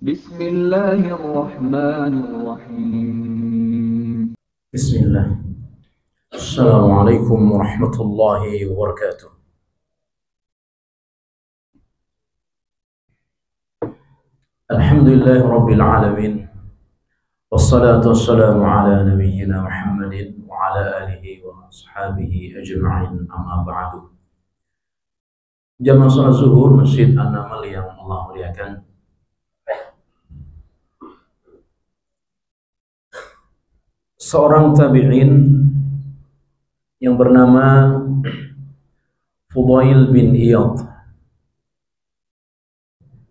Bismillahirrahmanirrahim. Bismillah. Assalamualaikum warahmatullahi wabarakatuh. Alhamdulillahi rabbil alamin. Wassalatu wassalamu ala nabiyyina Muhammadin wa ala alihi wa ashabihi ajma'in, amma ba'du. Jamaah salat zuhur Masjid An-Namal yang Allah muliakan, seorang tabi'in yang bernama Fudail bin Iyad.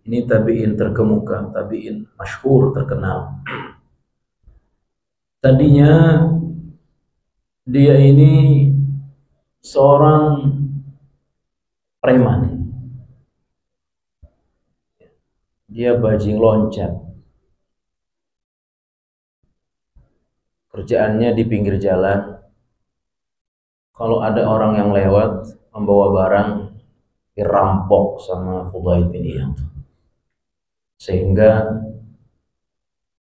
Ini tabi'in terkemuka, tabi'in masyhur, terkenal. Tadinya dia ini seorang preman. Dia bajing loncat. Kerjaannya di pinggir jalan. Kalau ada orang yang lewat membawa barang, dirampok sama Fudail bin Iyad. Sehingga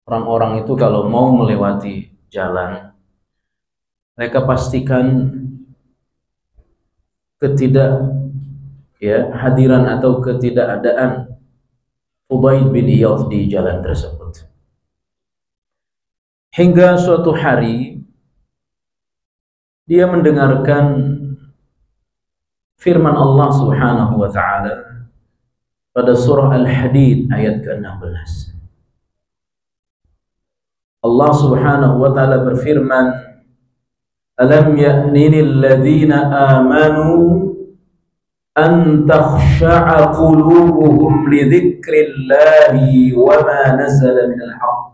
orang-orang itu kalau mau melewati jalan, mereka pastikan hadiran atau ketidakadaan Fudail bin Iyad di jalan tersebut. Hingga suatu hari dia mendengarkan firman Allah Subhanahu wa ta'ala pada surah Al-Hadid ayat ke-16. Allah Subhanahu wa ta'ala berfirman, "Alam ya'nini alladhina amanu an takhsha'a qulubuhum li dzikrillahi wa ma nazala minal haqq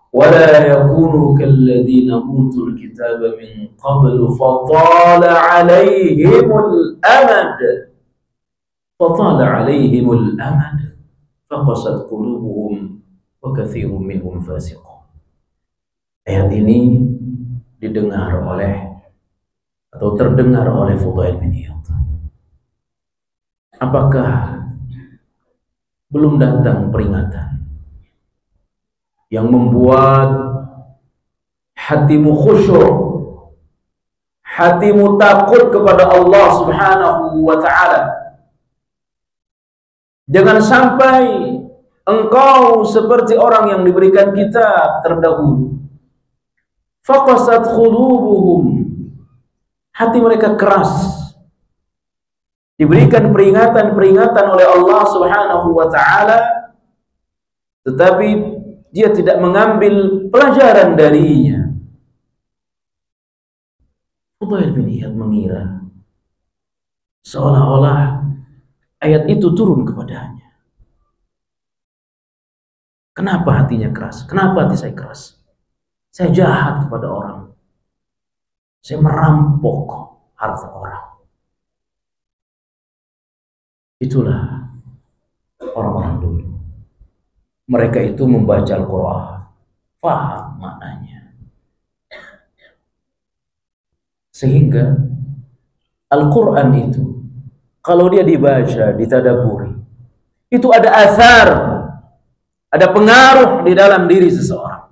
wa la yakunu kalladhina utul kitaba min qablu fatala 'alaihimul amad faqasat qulubuhum wa katsirun minhum fasiqun." Ayat ini terdengar oleh Fudail bin Iyad. Apakah belum datang peringatan yang membuat hatimu khusyuk, hatimu takut kepada Allah Subhanahu wa ta'ala? Jangan sampai engkau seperti orang yang diberikan kitab terdahulu. Faqasat qulubuhum, hati mereka keras, diberikan peringatan oleh Allah Subhanahu wa ta'ala, tetapi dia tidak mengambil pelajaran darinya. Fudail bin Iyad mengira seolah-olah ayat itu turun kepadanya. Kenapa hatinya keras? Kenapa hati saya keras? Saya jahat kepada orang. Saya merampok harta orang. Itulah orang-orang dulu. Mereka itu membaca Al-Quran, paham maknanya. Sehingga Al-Quran itu kalau dia dibaca, ditadaburi, itu ada asar, ada pengaruh di dalam diri seseorang.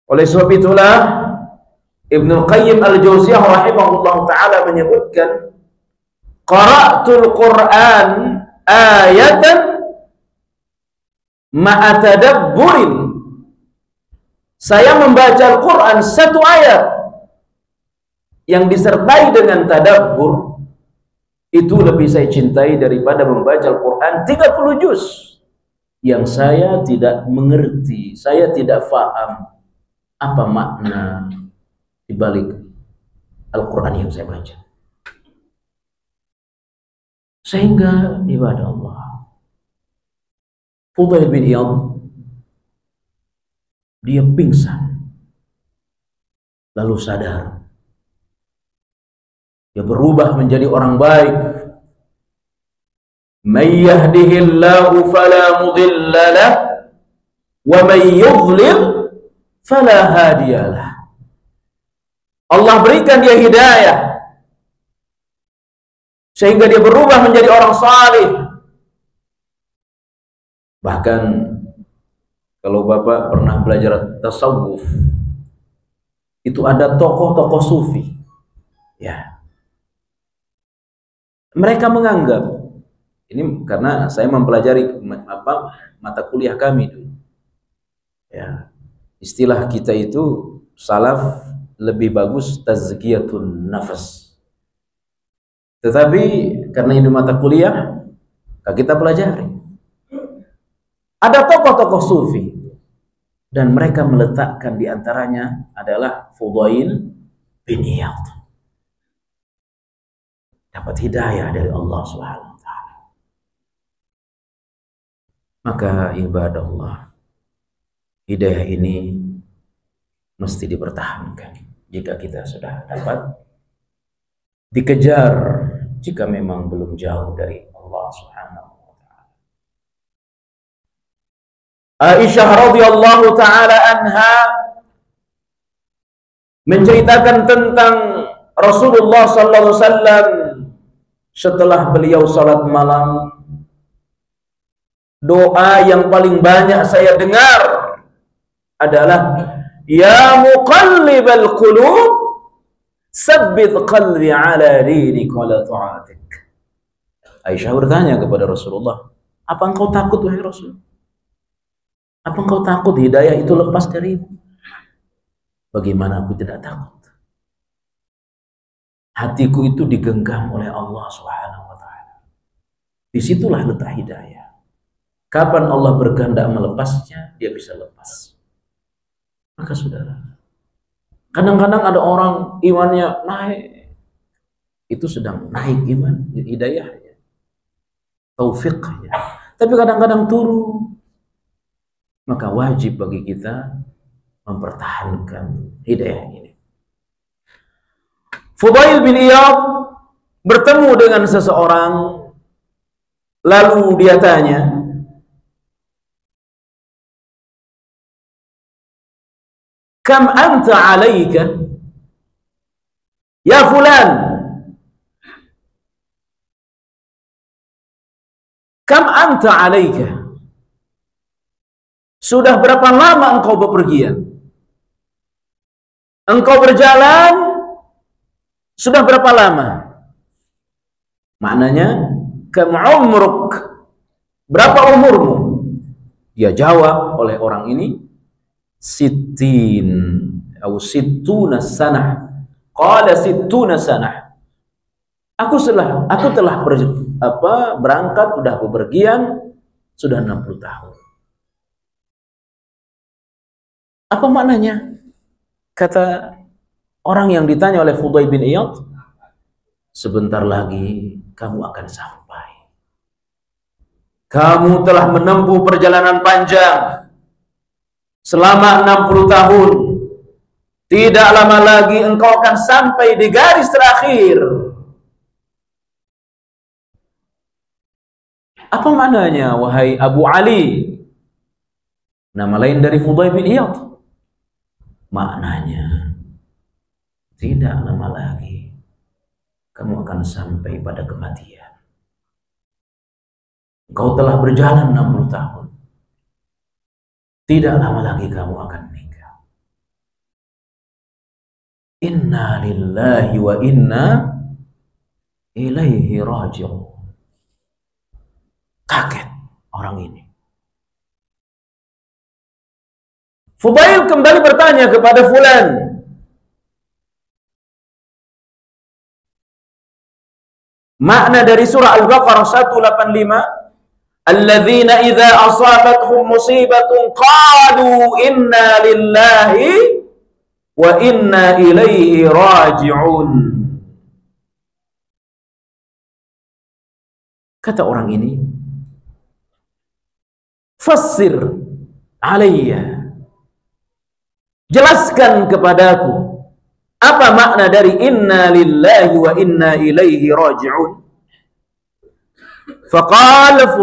Oleh sebab itulah Ibnu Qayyim Al-Jauziyah rahimahullah ta'ala menyebutkan, qara'tul Qur'an ayatan ma'atadabburin. Saya membaca Al-Quran satu ayat yang disertai dengan tadabbur, itu lebih saya cintai daripada membaca Al-Quran 30 juz yang saya tidak mengerti, saya tidak faham apa makna di balik Al-Quran yang saya baca. Sehingga ibadah Allah, Fudail bin Iyad dia pingsan, lalu sadar. Dia berubah menjadi orang baik. May yahdihillahu fala mudilla lah, wa may yudlil fala hadiyalah. Allah berikan dia hidayah sehingga dia berubah menjadi orang saleh. Bahkan kalau Bapak pernah belajar tasawuf, itu ada tokoh-tokoh sufi. Ya. Mereka menganggap, ini karena saya mempelajari mata kuliah kami dulu. Ya. Istilah kita itu salaf lebih bagus tazkiyatun nafas. Tetapi karena ini mata kuliah, kita pelajari. Ada tokoh-tokoh sufi dan mereka meletakkan di antaranya adalah Fudail bin Iyad. Dapat hidayah dari Allah Subhanahu wa taala. Maka ibadah Allah, hidayah ini mesti dipertahankan jika kita sudah dapat, dikejar jika memang belum jauh dari Allah Subhanahu wa taala. Aisyah radhiyallahu taala anha menceritakan tentang Rasulullah sallallahu alaihi wasallam setelah beliau salat malam, doa yang paling banyak saya dengar adalah ya muqallibal qulub sabbit qalbi ala dinik wa la ta'atik. Aisyah bertanya kepada Rasulullah, apa engkau takut wahai Rasul? Apa engkau takut hidayah itu lepas darimu? Bagaimana aku tidak takut? Hatiku itu digenggam oleh Allah Subhanahu wa taala. Disitulah letak hidayah. Kapan Allah berkehendak melepasnya, dia bisa lepas. Maka saudara, kadang-kadang ada orang imannya naik, itu sedang naik iman, hidayahnya, taufiknya. Tapi kadang-kadang turun. Maka wajib bagi kita mempertahankan hidayah ini. Fudail bin Iyad bertemu dengan seseorang, lalu dia tanya, kam anta alaika ya fulan, kam anta alaika, sudah berapa lama engkau bepergian? Engkau berjalan sudah berapa lama? Maknanya, kam umruk, berapa umurmu? Dia jawab oleh orang ini, sittin atau sittuna sanah. Qala sittuna sanah. Aku telah berangkat, sudah bepergian sudah 60 tahun. Apa maknanya? Kata orang yang ditanya oleh Fudail bin Iyad, sebentar lagi kamu akan sampai. Kamu telah menempuh perjalanan panjang selama 60 tahun. Tidak lama lagi engkau akan sampai di garis terakhir. Apa maknanya wahai Abu Ali? Nama lain dari Fudail bin Iyad. Maknanya, tidak lama lagi kamu akan sampai pada kematian. Engkau telah berjalan 60 tahun. Tidak lama lagi kamu akan meninggal. Inna lillahi wa inna ilaihi raji'un. Kaget orang ini. Fudail kembali bertanya kepada fulan, makna dari surah Al-Baqarah 185, alladzina idza asabatuhum musibatun qalu inna lillahi wa inna ilaihi raji'un. Kata orang ini, fassir alayya, jelaskan kepadaku apa makna dari inna lillahi wa inna ilaihi raji'un. Faqala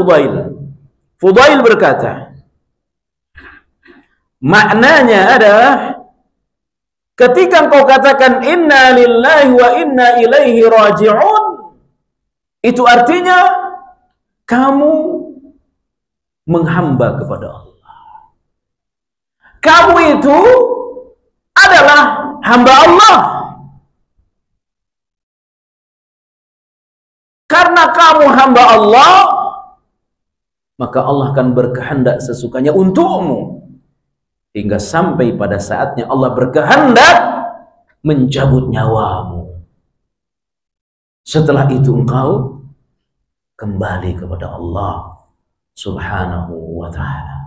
Fudail berkata, maknanya adalah ketika engkau katakan inna lillahi wa inna ilaihi raji'un, itu artinya kamu menghamba kepada Allah. Kamu itu adalah hamba Allah. Karena kamu hamba Allah, maka Allah akan berkehendak sesukanya untukmu. Hingga sampai pada saatnya Allah berkehendak mencabut nyawamu. Setelah itu engkau kembali kepada Allah Subhanahu wa ta'ala.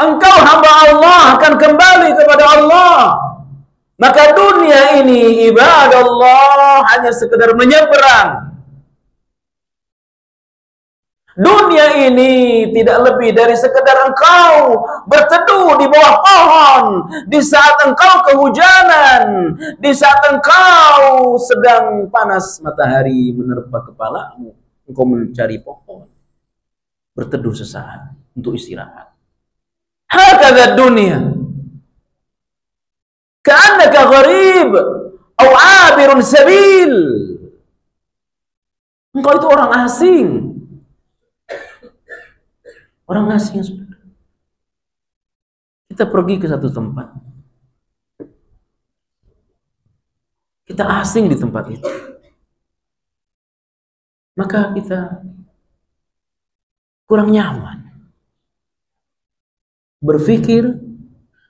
Engkau hamba Allah akan kembali kepada Allah. Maka dunia ini ibadah Allah hanya sekedar menyeberang. Dunia ini tidak lebih dari sekedar engkau berteduh di bawah pohon di saat engkau kehujanan, di saat engkau sedang panas matahari menerpa kepalamu, engkau mencari pohon, berteduh sesaat untuk istirahat. Hakadha dunia. Ka'annaka gharib atau abirun sabil. Engkau itu orang asing. Orang asing, saudara. Kita pergi ke satu tempat. Kita asing di tempat itu. Maka kita kurang nyaman. Berpikir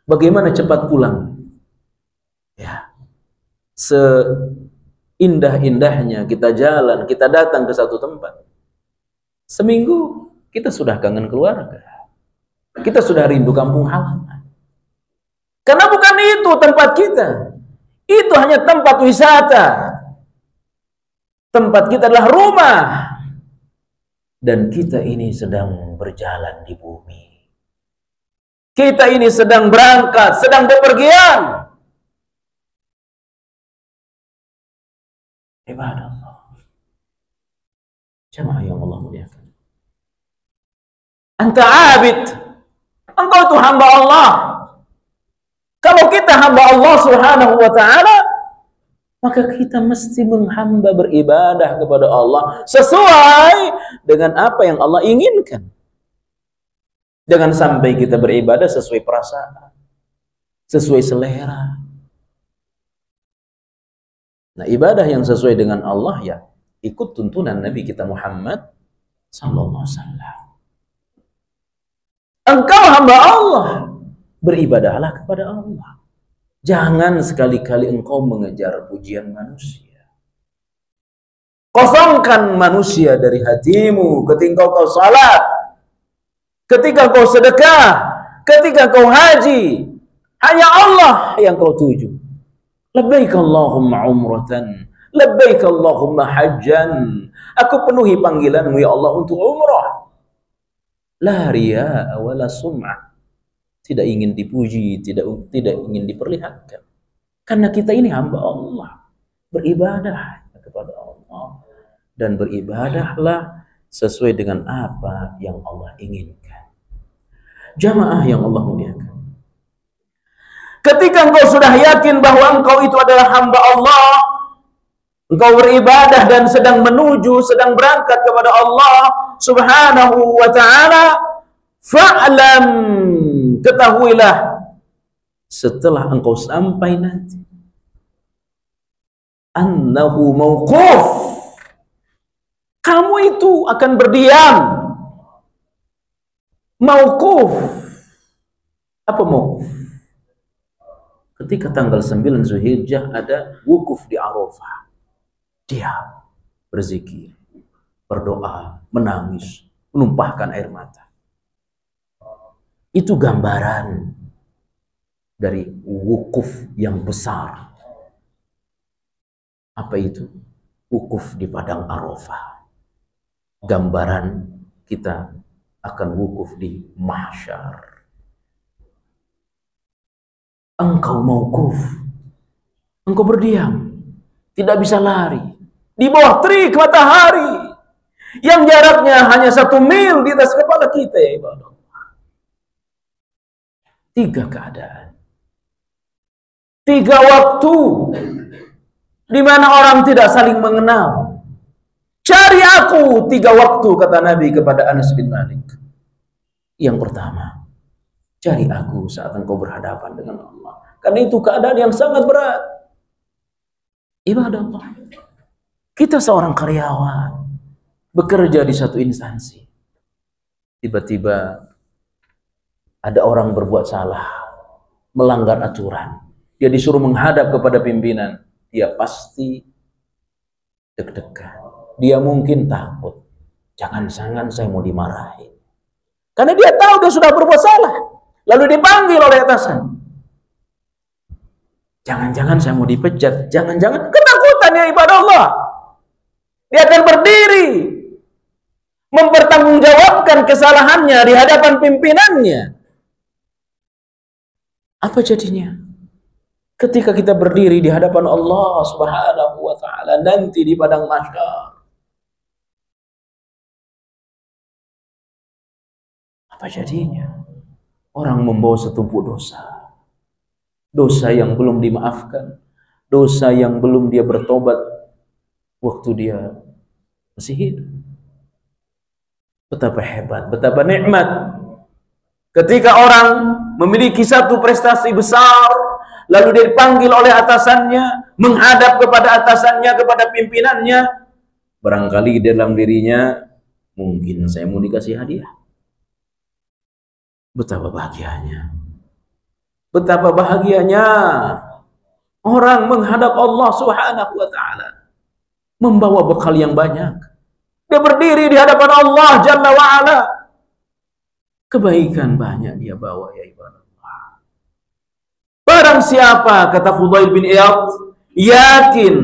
bagaimana cepat pulang. Ya. Seindah-indahnya kita jalan, kita datang ke satu tempat. Seminggu kita sudah kangen keluarga. Kita sudah rindu kampung halaman. Karena bukan itu tempat kita. Itu hanya tempat wisata. Tempat kita adalah rumah. Dan kita ini sedang berjalan di bumi. Kita ini sedang berangkat, sedang bepergian. Ibadah Allah. Jamaah yang Allah muliakan. Anta abid. Engkau itu hamba Allah. Kalau kita hamba Allah Subhanahu wa ta'ala, maka kita mesti menghamba beribadah kepada Allah sesuai dengan apa yang Allah inginkan. Jangan sampai kita beribadah sesuai perasaan, sesuai selera. Nah, ibadah yang sesuai dengan Allah ya ikut tuntunan Nabi kita Muhammad sallallahu alaihi wasallam. Engkau hamba Allah, beribadahlah kepada Allah. Jangan sekali-kali engkau mengejar pujian manusia. Kosongkan manusia dari hatimu ketika kau salat, ketika kau sedekah, ketika kau haji. Hanya Allah yang kau tuju. Labbaik Allahumma umratan, labbaik Allahumma hajjan. Aku penuhi panggilanmu ya Allah untuk umrah. La riya wala sum'ah. Tidak ingin dipuji, tidak ingin diperlihatkan. Karena kita ini hamba Allah, beribadah kepada Allah dan beribadahlah sesuai dengan apa yang Allah inginkan. Jamaah yang Allah muliakan. Ketika engkau sudah yakin bahwa engkau itu adalah hamba Allah, engkau beribadah dan sedang menuju, sedang berangkat kepada Allah Subhanahu wa ta'ala, fa'lam, ketahuilah setelah engkau sampai nanti annahu mauquf, kamu itu akan berdiam. Mauquf. Apa mauquf? Ketika tanggal 9 Zulhijjah ada wukuf di Arafah. Diam, berzikir, berdoa, menangis, menumpahkan air mata. Itu gambaran dari wukuf yang besar. Apa itu? Wukuf di padang Arafah. Gambaran kita akan wukuf di mahsyar. Engkau mauquf. Engkau berdiam. Tidak bisa lari. Di bawah terik matahari. Yang jaraknya hanya 1 mil di atas kepala kita, ya ibadah. 3 keadaan. 3 waktu di mana orang tidak saling mengenal. Cari aku 3 waktu, kata Nabi kepada Anas bin Malik. Yang pertama, cari aku saat engkau berhadapan dengan Allah. Karena itu keadaan yang sangat berat. Ibadah Allah. Kita seorang karyawan, bekerja di satu instansi. Tiba-tiba ada orang berbuat salah, melanggar aturan. Dia disuruh menghadap kepada pimpinan. Dia pasti deg-degan. Dia mungkin takut. Jangan-jangan saya mau dimarahin. Karena dia tahu dia sudah berbuat salah. Lalu dipanggil oleh atasan. Jangan-jangan saya mau dipecat. Jangan-jangan ketakutan ya ibadah Allah. Dia akan berdiri. Mempertanggungjawabkan kesalahannya di hadapan pimpinannya. Apa jadinya? Ketika kita berdiri di hadapan Allah Subhanahu wa ta'ala nanti di padang mahsyar. Apa jadinya? Orang membawa setumpuk dosa. Dosa yang belum dimaafkan. Dosa yang belum dia bertobat waktu dia masih hidup. Betapa hebat, betapa nikmat. Ketika orang memiliki satu prestasi besar, lalu dia dipanggil oleh atasannya, menghadap kepada atasannya, kepada pimpinannya, barangkali dalam dirinya, mungkin saya mau dikasih hadiah. Betapa bahagianya. Betapa bahagianya orang menghadap Allah Subhanahu wa ta'ala, membawa bekal yang banyak. Dia berdiri di hadapan Allah Jalla wa ala. Kebaikan banyak dia bawa ya ibadah Allah. Barang siapa, kata Fudail bin Iyad, yakin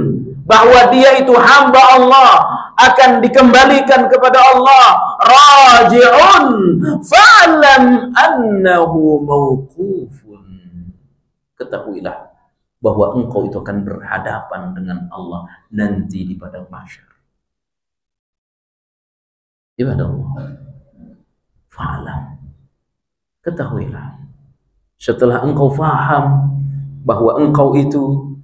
bahwa dia itu hamba Allah, akan dikembalikan kepada Allah, raji'un fa'lam annahu mawqufun. Ketahuilah bahwa engkau itu akan berhadapan dengan Allah nanti di padang mahsyar. Ibadah Allah. Fa'lam. Ketahuilah. Setelah engkau faham bahwa engkau itu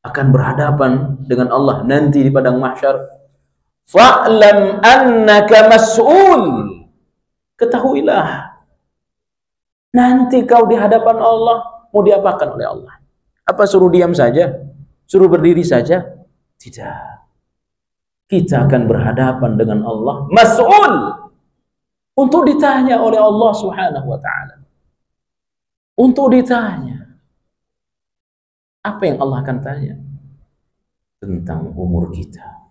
akan berhadapan dengan Allah nanti di padang mahsyar, fa'lam annaka mas'ul. Ketahuilah nanti kau di hadapan Allah mau diapakan oleh Allah. Apa suruh diam saja? Suruh berdiri saja? Tidak. Kita akan berhadapan dengan Allah, mas'ul, untuk ditanya oleh Allah Subhanahu wa ta'ala. Untuk ditanya. Apa yang Allah akan tanya? Tentang umur kita.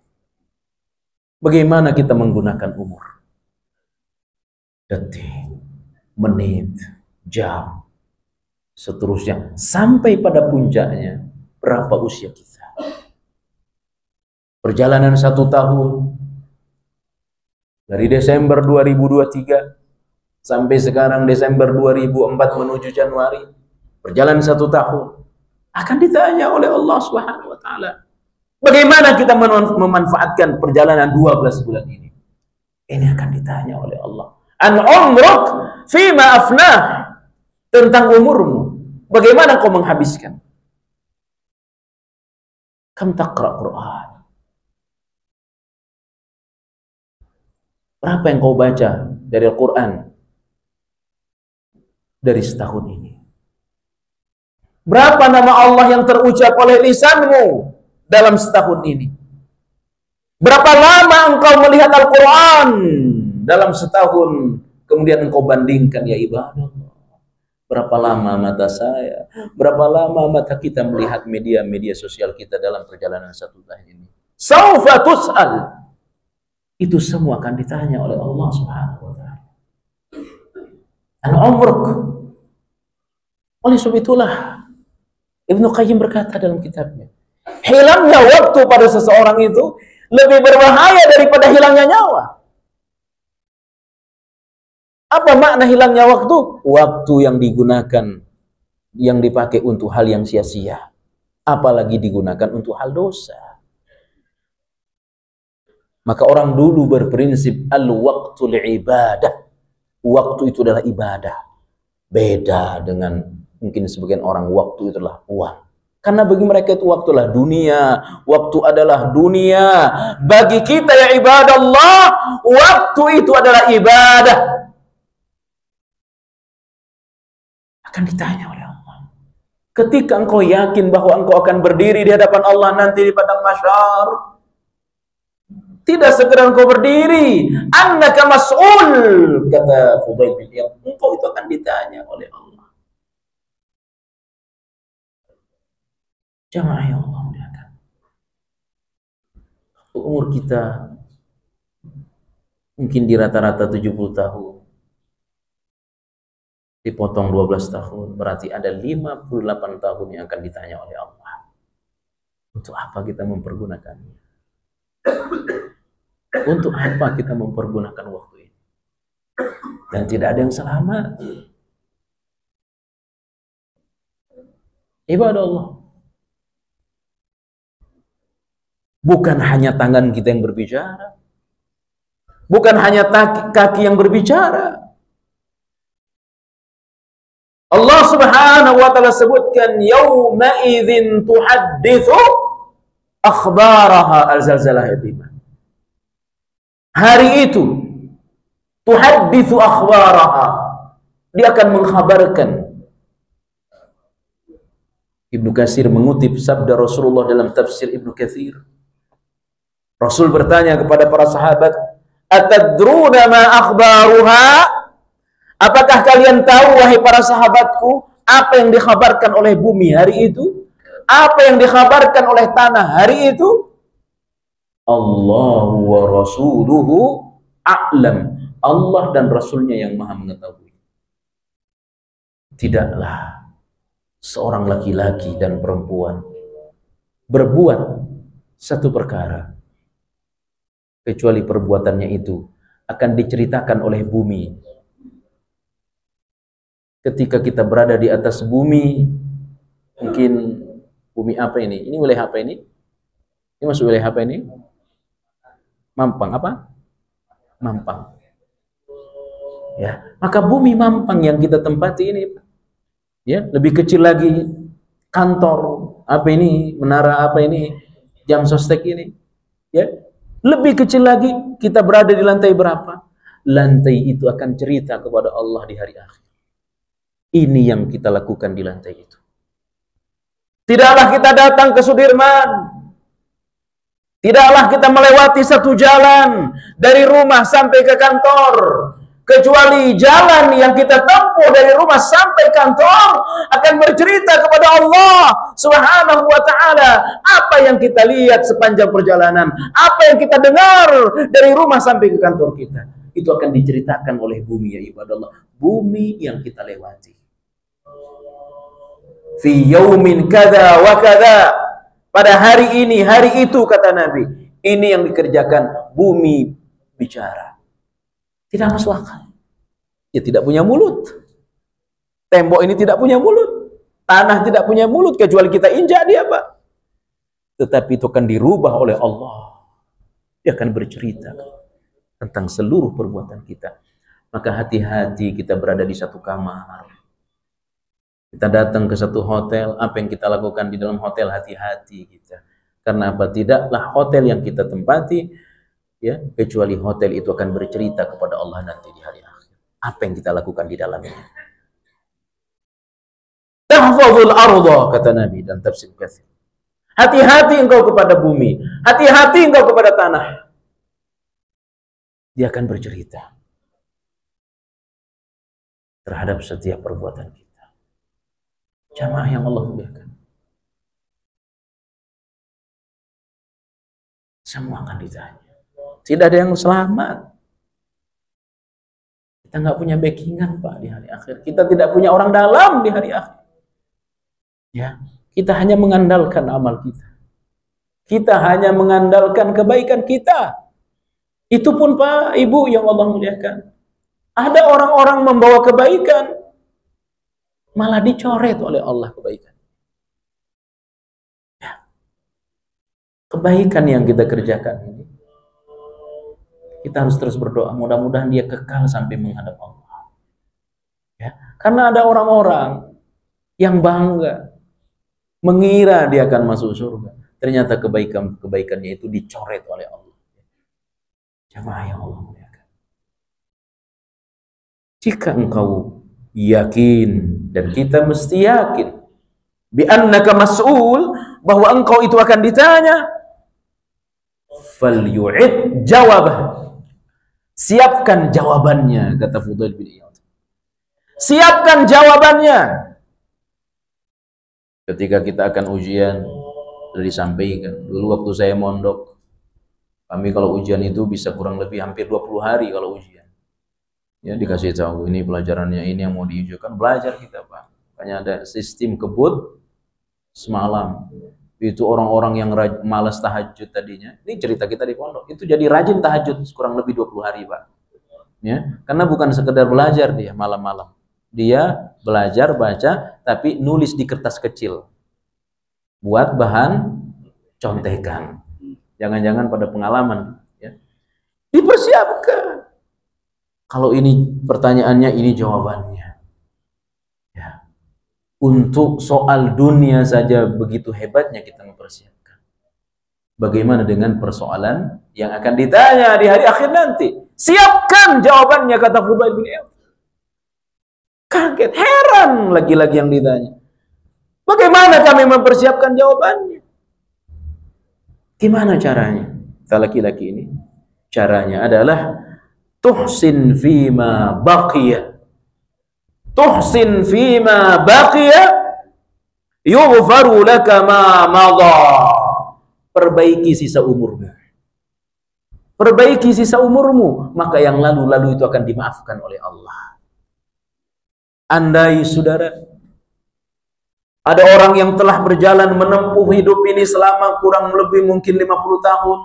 Bagaimana kita menggunakan umur? Detik, menit, jam, seterusnya. Sampai pada puncaknya, berapa usia kita. Perjalanan 1 tahun. Dari Desember 2023 sampai sekarang Desember 2004 menuju Januari. Perjalanan 1 tahun. Akan ditanya oleh Allah Subhanahu wa ta'ala. Bagaimana kita memanfaatkan perjalanan 12 bulan ini? Ini akan ditanya oleh Allah. An umruk fima afnah. Tentang umurmu. Bagaimana kau menghabiskan? Kam taqra Quran. Berapa yang kau baca dari Al-Quran dari setahun ini? Berapa nama Allah yang terucap oleh lisanmu dalam setahun ini? Berapa lama engkau melihat Al-Quran dalam setahun, kemudian engkau bandingkan, ya ibadah. Berapa lama mata saya, berapa lama mata kita melihat media-media sosial kita dalam perjalanan 1 tahun ini? Saufa tus'al. Itu semua akan ditanya oleh Allah Subhanahu wa ta'ala. An-umruk. Oleh sebab itulah Ibnu Qayyim berkata dalam kitabnya, hilangnya waktu pada seseorang itu lebih berbahaya daripada hilangnya nyawa. Apa makna hilangnya waktu? Waktu yang digunakan, yang dipakai untuk hal yang sia-sia, apalagi digunakan untuk hal dosa. Maka orang dulu berprinsip al-waqtul ibadah. Waktu itu adalah ibadah. Beda dengan mungkin sebagian orang, waktu itu adalah uang. Karena bagi mereka itu waktulah dunia, waktu adalah dunia. Bagi kita ya ibadallah, waktu itu adalah ibadah. Akan ditanya oleh Allah. Ketika engkau yakin bahwa engkau akan berdiri di hadapan Allah nanti di padang mahsyar, tidak segera engkau berdiri, annaka mas'ul, kata Fudail bin Iyad, engkau itu akan ditanya oleh Allah. Jamaah yang Allah muliakan. Umur kita mungkin di rata-rata 70 tahun. Dipotong 12 tahun, berarti ada 58 tahun yang akan ditanya oleh Allah. Untuk apa kita mempergunakannya? Untuk apa kita mempergunakan waktu ini? Dan tidak ada yang selamat. Ibadah Allah. Bukan hanya tangan kita yang berbicara. Bukan hanya kaki yang berbicara. Allah Subhanahu wa ta'ala sebutkan yauma idzin tuhadditsu akhbaraha al-zalzalah yatima. Hari itu tuhadditsu akhbaraha, dia akan mengkhabarkan. Ibnu Katsir mengutip sabda Rasulullah dalam tafsir Ibnu Katsir. Rasul bertanya kepada para sahabat, "Atadruna ma akhbaruha?" Apakah kalian tahu wahai para sahabatku apa yang dikhabarkan oleh bumi hari itu? Apa yang dikhabarkan oleh tanah hari itu? Allahu wa rasuluhu a'lam. Allah dan Rasulnya yang maha mengetahui. Tidaklah seorang laki-laki dan perempuan berbuat satu perkara kecuali perbuatannya itu akan diceritakan oleh bumi. Ketika kita berada di atas bumi, mungkin bumi apa ini? Ini wilayah apa ini? Ini masuk wilayah apa ini? Mampang apa? Mampang. Ya, maka bumi Mampang yang kita tempati ini, ya, lebih kecil lagi kantor apa ini, menara apa ini, jam sostek ini, ya. Lebih kecil lagi, kita berada di lantai berapa? Lantai itu akan cerita kepada Allah di hari akhir. Ini yang kita lakukan di lantai itu. Tidaklah kita datang ke Sudirman. Tidaklah kita melewati satu jalan dari rumah sampai ke kantor. Kecuali jalan yang kita tempuh dari rumah sampai kantor akan bercerita kepada Allah Subhanahu wa ta'ala apa yang kita lihat sepanjang perjalanan, apa yang kita dengar dari rumah sampai ke kantor kita. Itu akan diceritakan oleh bumi ya ibadallah. Bumi yang kita lewati. Fi yaumin kada wa kada. Pada hari ini, hari itu kata Nabi. Ini yang dikerjakan bumi bicara. Tidak masuk akal. Ya tidak punya mulut. Tembok ini tidak punya mulut. Tanah tidak punya mulut kecuali kita injak dia, Pak. Tetapi itu akan dirubah oleh Allah. Dia akan bercerita tentang seluruh perbuatan kita. Maka hati-hati kita berada di satu kamar. Kita datang ke satu hotel, apa yang kita lakukan di dalam hotel, hati-hati kita. Karena apa? Tidaklah hotel yang kita tempati, ya, kecuali hotel itu akan bercerita kepada Allah nanti di hari akhir. Apa yang kita lakukan di dalamnya. Tahfazul arda, kata Nabi dan tafsir Katsir. Hati-hati engkau kepada bumi, hati-hati engkau kepada tanah. Dia akan bercerita terhadap setiap perbuatan kita. Jamaah yang Allah muliakan. Semua akan ditanya. Tidak ada yang selamat. Kita nggak punya backingan, Pak, di hari akhir. Kita tidak punya orang dalam di hari akhir. Ya, kita hanya mengandalkan amal kita. Kita hanya mengandalkan kebaikan kita. Itu pun, Pak, Ibu yang Allah muliakan. Ada orang-orang membawa kebaikan, malah dicoret oleh Allah kebaikan. Ya. Kebaikan yang kita kerjakan ini, kita harus terus berdoa, mudah-mudahan dia kekal sampai menghadap Allah. Ya. Karena ada orang-orang yang bangga mengira dia akan masuk surga. Ternyata kebaikannya itu dicoret oleh Allah. Jamaah yang Allah muliakan. Jika engkau yakin, dan kita mesti yakin, bi annaka mas'ul, bahwa engkau itu akan ditanya, falyu'id jawabah. Siapkan jawabannya, kata Fudail bin Iyad. Siapkan jawabannya. Ketika kita akan ujian, sudah disampaikan. Dulu waktu saya mondok, kami kalau ujian itu bisa kurang lebih hampir 20 hari kalau ujian. Ya, dikasih tahu ini pelajarannya, ini yang mau diujikan, belajar kita, Pak. Makanya ada sistem kebut semalam. Itu orang-orang yang malas tahajud tadinya. Ini cerita kita di pondok. Itu jadi rajin tahajud kurang lebih 20 hari, Pak. Ya, karena bukan sekedar belajar dia malam-malam. Dia belajar baca tapi nulis di kertas kecil. Buat bahan contekan. Jangan-jangan pada pengalaman, ya. Dipersiapkan. Kalau ini pertanyaannya, ini jawabannya. Ya. Untuk soal dunia saja begitu hebatnya kita mempersiapkan. Bagaimana dengan persoalan yang akan ditanya di hari akhir nanti? Siapkan jawabannya, kata Fudail bin Iyad. Kaget, heran lagi-lagi yang ditanya. Bagaimana kami mempersiapkan jawabannya? Gimana caranya? Kita laki-laki ini, caranya adalah tuhsin fima baqiya. Tuhsin fima baqiya yughfaru laka ma madha. Perbaiki sisa umurmu. Perbaiki sisa umurmu, maka yang lalu-lalu itu akan dimaafkan oleh Allah. Andai saudara, ada orang yang telah berjalan menempuh hidup ini selama kurang lebih mungkin 50 tahun.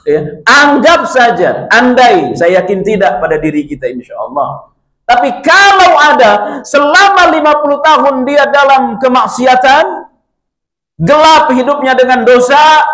Ya, anggap saja, andai, saya yakin tidak pada diri kita insya Allah. Tapi kalau ada selama 50 tahun dia dalam kemaksiatan, gelap hidupnya dengan dosa,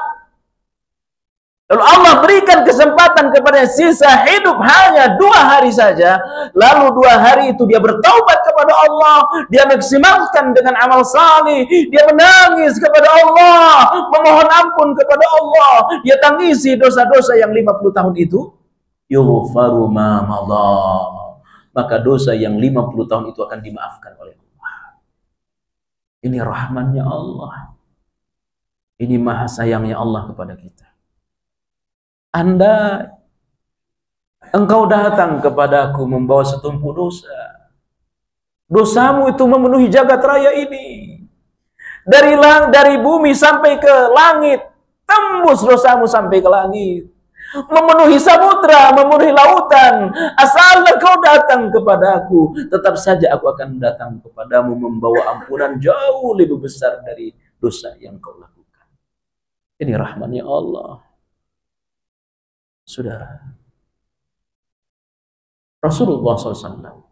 lalu Allah berikan kesempatan kepada sisa hidup hanya 2 hari saja, lalu 2 hari itu dia bertaubat kepada Allah, dia maksimalkan dengan amal salih, dia menangis kepada Allah, memohon ampun kepada Allah, dia tangisi dosa-dosa yang 50 tahun itu, yughfaru ma madha. Maka dosa yang 50 tahun itu akan dimaafkan oleh Allah. Ini rahmannya Allah. Ini maha sayangnya Allah kepada kita. Andai engkau datang kepadaku membawa setumpuk dosa, dosamu itu memenuhi jagat raya ini, dari bumi sampai ke langit, tembus dosamu sampai ke langit, memenuhi samudra, memenuhi lautan. Asal engkau datang kepadaku, tetap saja aku akan datang kepadamu membawa ampunan jauh lebih besar dari dosa yang kau lakukan. Ini rahmatnya Allah. Saudara, Rasulullah SAW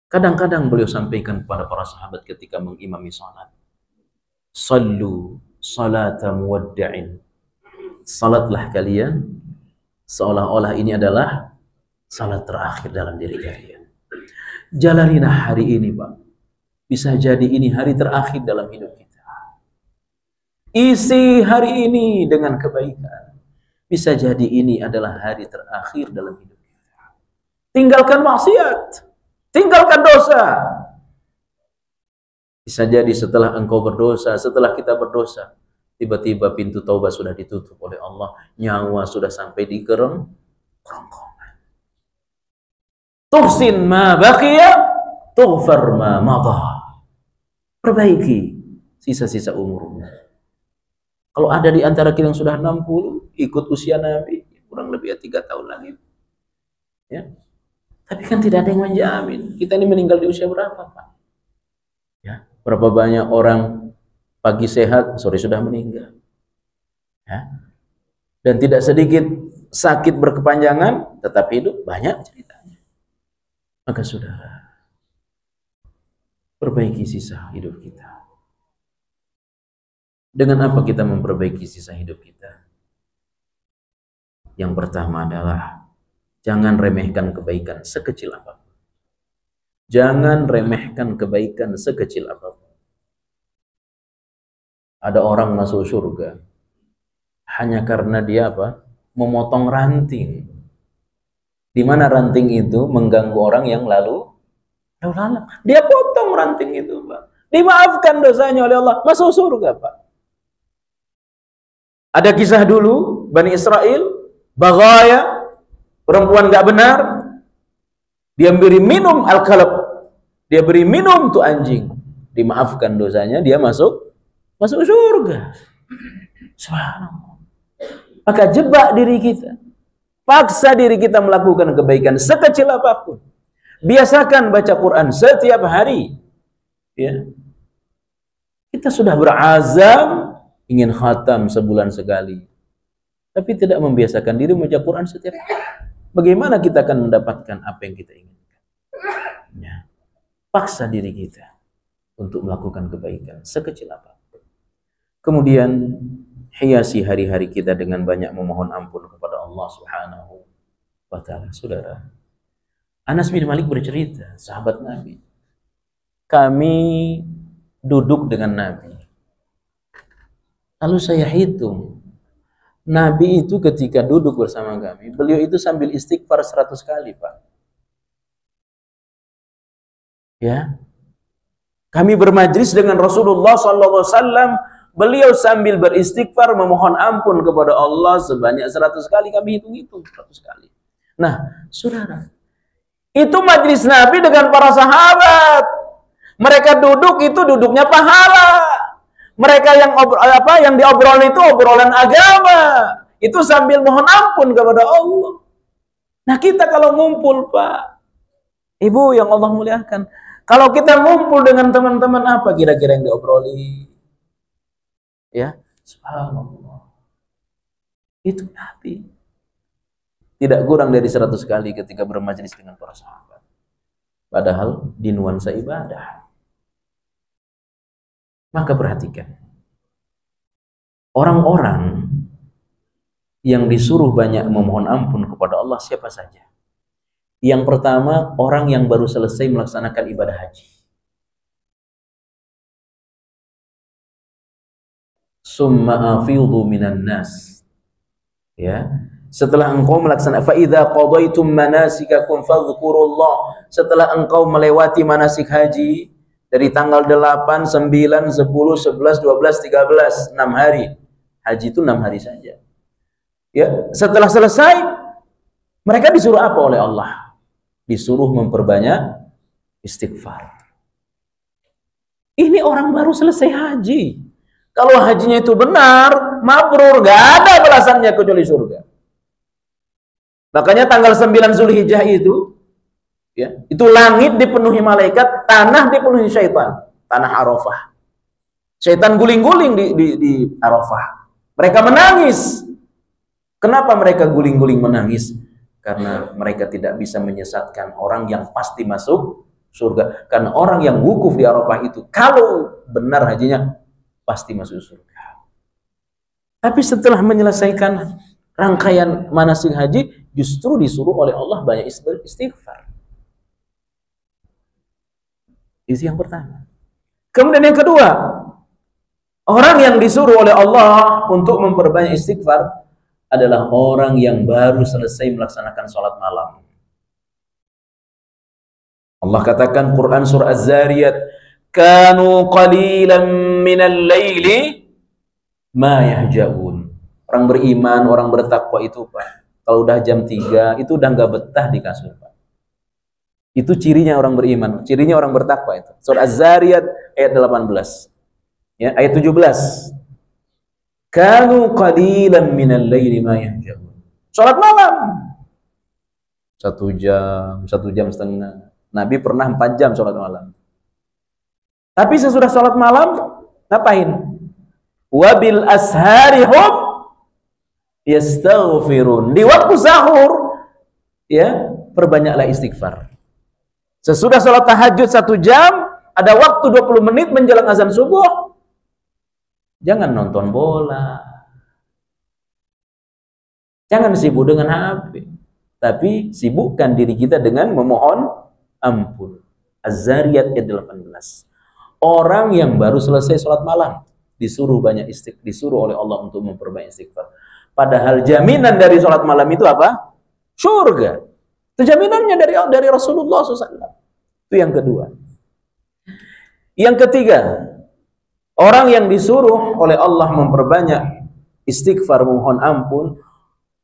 kadang-kadang beliau sampaikan kepada para sahabat ketika mengimami salat, sallu salata muwaddi'in, salatlah kalian seolah-olah ini adalah salat terakhir dalam diri kalian. Jalanilah hari ini, Pak. Bisa jadi ini hari terakhir dalam hidup kita. Isi hari ini dengan kebaikan. Bisa jadi ini adalah hari terakhir dalam hidup kita. Tinggalkan maksiat, tinggalkan dosa. Bisa jadi setelah engkau berdosa, setelah kita berdosa, tiba-tiba pintu taubat sudah ditutup oleh Allah, nyawa sudah sampai di kerongkongan. Tuhsin ma baqiya, tughfar ma madha. Perbaiki sisa-sisa umurmu. Kalau ada di antara kita yang sudah 60, ikut usia Nabi, kurang lebih 3 tahun lagi. Ya. Tapi kan tidak ada yang menjamin. Kita ini meninggal di usia berapa, Pak? Ya. Berapa banyak orang pagi sehat, sore sudah meninggal. Ya. Dan tidak sedikit sakit berkepanjangan, tetap hidup, banyak ceritanya. Maka saudara, perbaiki sisa hidup kita. Dengan apa kita memperbaiki sisa hidup kita? Yang pertama adalah jangan remehkan kebaikan sekecil apapun. Jangan remehkan kebaikan sekecil apapun. Ada orang masuk surga hanya karena dia apa? Memotong ranting. Di mana ranting itu mengganggu orang yang lalu lalang. Dia potong ranting itu, Pak. Dimaafkan dosanya oleh Allah, masuk surga, Pak. Ada kisah dulu Bani Israel, Baghaya, perempuan nggak benar, dia beri minum al-kalb, dia beri minum tuh anjing, dimaafkan dosanya, dia masuk surga. Subhanallah. Maka jebak diri kita, paksa diri kita melakukan kebaikan sekecil apapun. Biasakan baca Quran setiap hari. Ya. Kita sudah berazam ingin khatam sebulan sekali, tapi tidak membiasakan diri membaca Quran setiap hari. Bagaimana kita akan mendapatkan apa yang kita inginkan? Ya. Paksa diri kita untuk melakukan kebaikan sekecil apapun. Kemudian hiasi hari-hari kita dengan banyak memohon ampun kepada Allah Subhanahu wa ta'ala. Saudara, Anas bin Malik bercerita, sahabat Nabi, kami duduk dengan Nabi. Lalu saya hitung, Nabi itu ketika duduk bersama kami, beliau itu sambil istighfar 100 kali, Pak. Ya, kami bermajlis dengan Rasulullah SAW, beliau sambil beristighfar memohon ampun kepada Allah sebanyak 100 kali. Kami hitung-hitung 100 kali. Nah, saudara, itu majlis Nabi dengan para sahabat. Mereka duduk itu duduknya pahala. Mereka yang diobrolin itu obrolan agama. Itu sambil mohon ampun kepada Allah. Nah, kita kalau ngumpul, Pak, Ibu yang Allah muliakan, kalau kita ngumpul dengan teman-teman, apa kira-kira yang diobroli? Ya, subhanallah. Itu Nabi. Tidak kurang dari 100 kali ketika bermajlis dengan para sahabat. Padahal di nuansa ibadah. Maka perhatikan. Orang-orang yang disuruh banyak memohon ampun kepada Allah siapa saja? Yang pertama, orang yang baru selesai melaksanakan ibadah haji. Summa afidhu minan nas. Ya. Setelah engkau melaksanakan fa idza qadaitum manasikakum fadhkurullah, setelah engkau melewati manasik haji dari tanggal 8, 9, 10, 11, 12, 13, 6 hari. Haji itu 6 hari saja. Ya, setelah selesai mereka disuruh apa oleh Allah? Disuruh memperbanyak istighfar. Ini orang baru selesai haji. Kalau hajinya itu benar, mabrur, nggak ada balasannya kecuali surga. Makanya tanggal 9 Zulhijjah itu, ya, itu langit dipenuhi malaikat, tanah dipenuhi syaitan, tanah Arafah. Syaitan guling-guling di Arafah. Mereka menangis. Kenapa mereka guling-guling menangis? Karena mereka tidak bisa menyesatkan orang yang pasti masuk surga. Karena orang yang wukuf di Arafah itu, kalau benar hajinya, pasti masuk surga. Tapi setelah menyelesaikan rangkaian manasik haji, justru disuruh oleh Allah banyak istighfar. Itu yang pertama. Kemudian yang kedua, orang yang disuruh oleh Allah untuk memperbanyak istighfar adalah orang yang baru selesai melaksanakan sholat malam. Allah katakan Quran surah Az-Zariyat, kanu qalilan minal laili ma yahjaun. Orang beriman, orang bertakwa itu, Pak, kalau udah jam 3 itu udah nggak betah di kasur, Pak. Itu cirinya orang beriman, cirinya orang bertakwa itu. Surah Az-Zariyat ayat 18. Ya, ayat 17. Kanu qalilan minal laili ma yahjaun. Salat malam. 1 jam, 1 jam setengah. Nabi pernah 4 jam salat malam. Tapi sesudah salat malam ngapain? Wabil asharihum yastaghfirun. Di waktu sahur, ya, perbanyaklah istighfar. Sesudah salat tahajud 1 jam, ada waktu 20 menit menjelang azan subuh, jangan nonton bola, jangan sibuk dengan HP, tapi sibukkan diri kita dengan memohon ampun. Az-Zariyat ayat 18. Orang yang baru selesai salat malam, disuruh oleh Allah untuk memperbanyak istighfar. Padahal jaminan dari sholat malam itu apa? Surga. Itu jaminannya dari Rasulullah SAW. Itu yang kedua. Yang ketiga, orang yang disuruh oleh Allah memperbanyak istighfar, mohon ampun,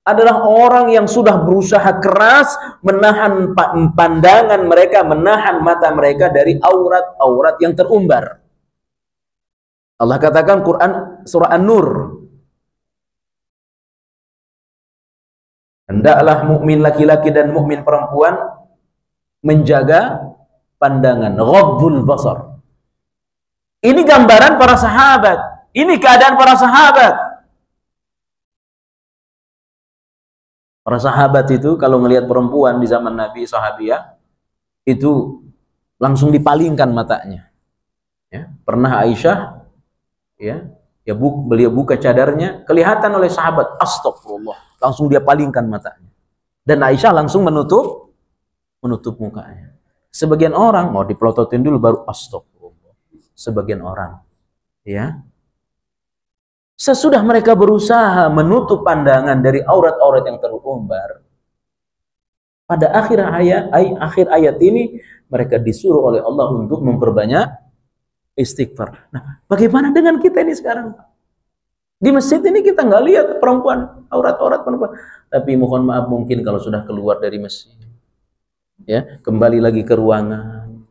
adalah orang yang sudah berusaha keras menahan pandangan mereka, menahan mata mereka dari aurat-aurat yang terumbar. Allah katakan Quran surah An-Nur, hendaklah mukmin laki-laki dan mukmin perempuan menjaga pandangan, ghaddul basar. Ini gambaran para sahabat, ini keadaan para sahabat. Para sahabat itu kalau ngelihat perempuan di zaman Nabi, sahabiah, itu langsung dipalingkan matanya. Ya, pernah Aisyah, beliau buka cadarnya, kelihatan oleh sahabat, astagfirullah, langsung dia palingkan matanya. Dan Aisyah langsung menutup mukanya. Sebagian orang mau dipelototin dulu baru astagfirullah. Sebagian orang, ya. Sesudah mereka berusaha menutup pandangan dari aurat-aurat yang terumbar, pada akhir ayat ini mereka disuruh oleh Allah untuk memperbanyak istighfar. Nah, bagaimana dengan kita ini sekarang? Di masjid ini kita nggak lihat perempuan, aurat-aurat perempuan. Tapi mohon maaf, mungkin kalau sudah keluar dari masjid, ya, kembali lagi ke ruangan,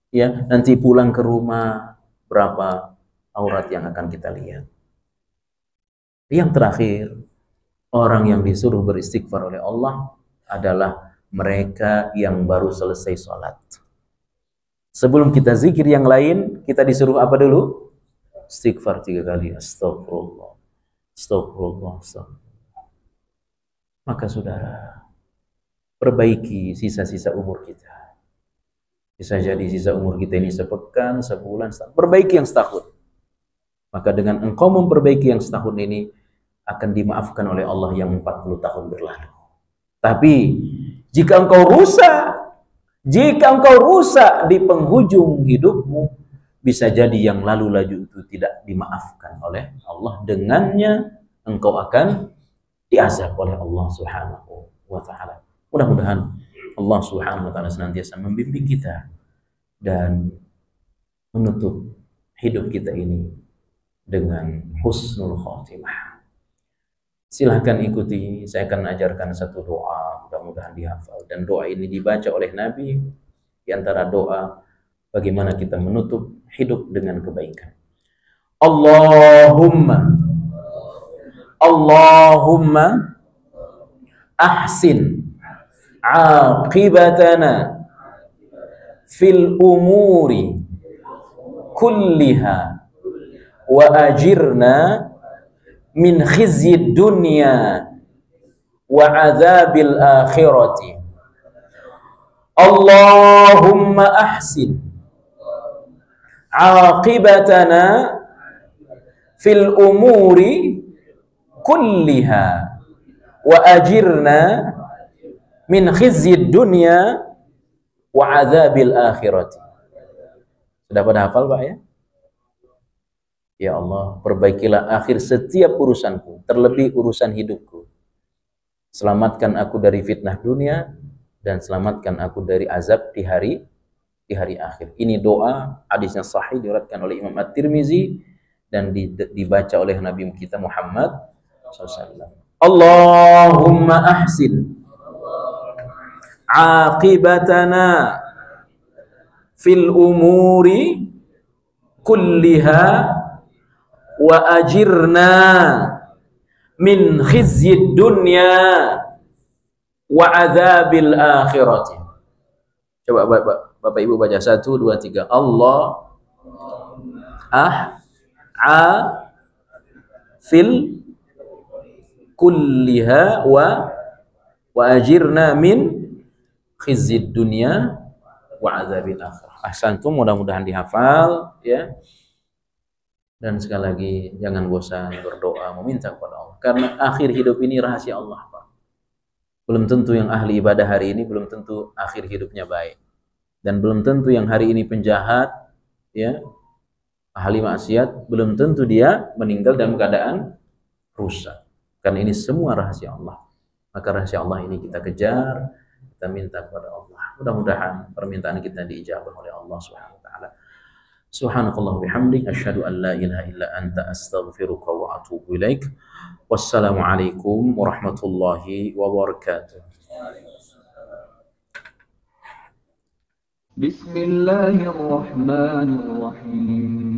ya, nanti pulang ke rumah, berapa aurat yang akan kita lihat. Yang terakhir, orang yang disuruh beristighfar oleh Allah adalah mereka yang baru selesai sholat. Sebelum kita zikir yang lain, kita disuruh apa dulu? Istighfar 3 kali. Astagfirullah, astagfirullah, astagfirullah. Maka saudara, perbaiki sisa-sisa umur kita. Bisa jadi sisa umur kita ini sepekan, sebulan, setahun. Perbaiki yang setahun. Maka dengan engkau memperbaiki yang setahun ini, akan dimaafkan oleh Allah yang 40 tahun berlalu. Tapi jika engkau rusak di penghujung hidupmu, bisa jadi yang lalu itu tidak dimaafkan oleh Allah. Dengannya engkau akan diazab oleh Allah Subhanahu wa ta'ala. Mudah-mudahan Allah Subhanahu wa ta'ala senantiasa membimbing kita dan menutup hidup kita ini dengan husnul khotimah. Silahkan ikuti, saya akan ajarkan satu doa, mudah-mudahan dihafal. Dan doa ini dibaca oleh Nabi, di antara doa bagaimana kita menutup hidup dengan kebaikan. Allahumma ahsin aqibatana fil umuri kulliha wa ajirna min khizyid dunya wa adzabil akhirati. Allahumma ahsin aqibatana fil umuri kulliha wa ajirna min khizyid dunya wa adzabil akhirati. Sudah pada hafal Pak ya? Ya Allah, perbaikilah akhir setiap urusanku, terlebih urusan hidupku. Selamatkan aku dari fitnah dunia dan selamatkan aku dari azab di hari akhir. Ini doa, hadisnya sahih, diriwayatkan oleh Imam At-Tirmizi dan dibaca oleh Nabi kita Muhammad SAW. Allahumma ahsin aqibatana fil umuri kulliha wa ajirna min khizyid dunya wa adzabil akhirati. Coba Bapak Ibu baca 1, 2, 3. Allah fil kulliha wa ajirna min khizyid dunya wa adzabil akhirah. Ahsantum, mudah-mudahan dihafal ya. Dan sekali lagi jangan bosan berdoa meminta kepada Allah, karena akhir hidup ini rahasia Allah Pak. Belum tentu yang ahli ibadah hari ini belum tentu akhir hidupnya baik, dan belum tentu yang hari ini penjahat ya ahli maksiat, belum tentu dia meninggal dalam keadaan rusak. Karena ini semua rahasia Allah. Maka rahasia Allah ini kita kejar, kita minta kepada Allah. Mudah-mudahan permintaan kita diijabah oleh Allah Subhanahu wa taala. Subhanakallah bihamdik asyhadu an la ilaha illa anta astaghfiruka wa atubu ilaik. Wassalamualaikum warahmatullahi wabarakatuh. Bismillahirrahmanirrahim.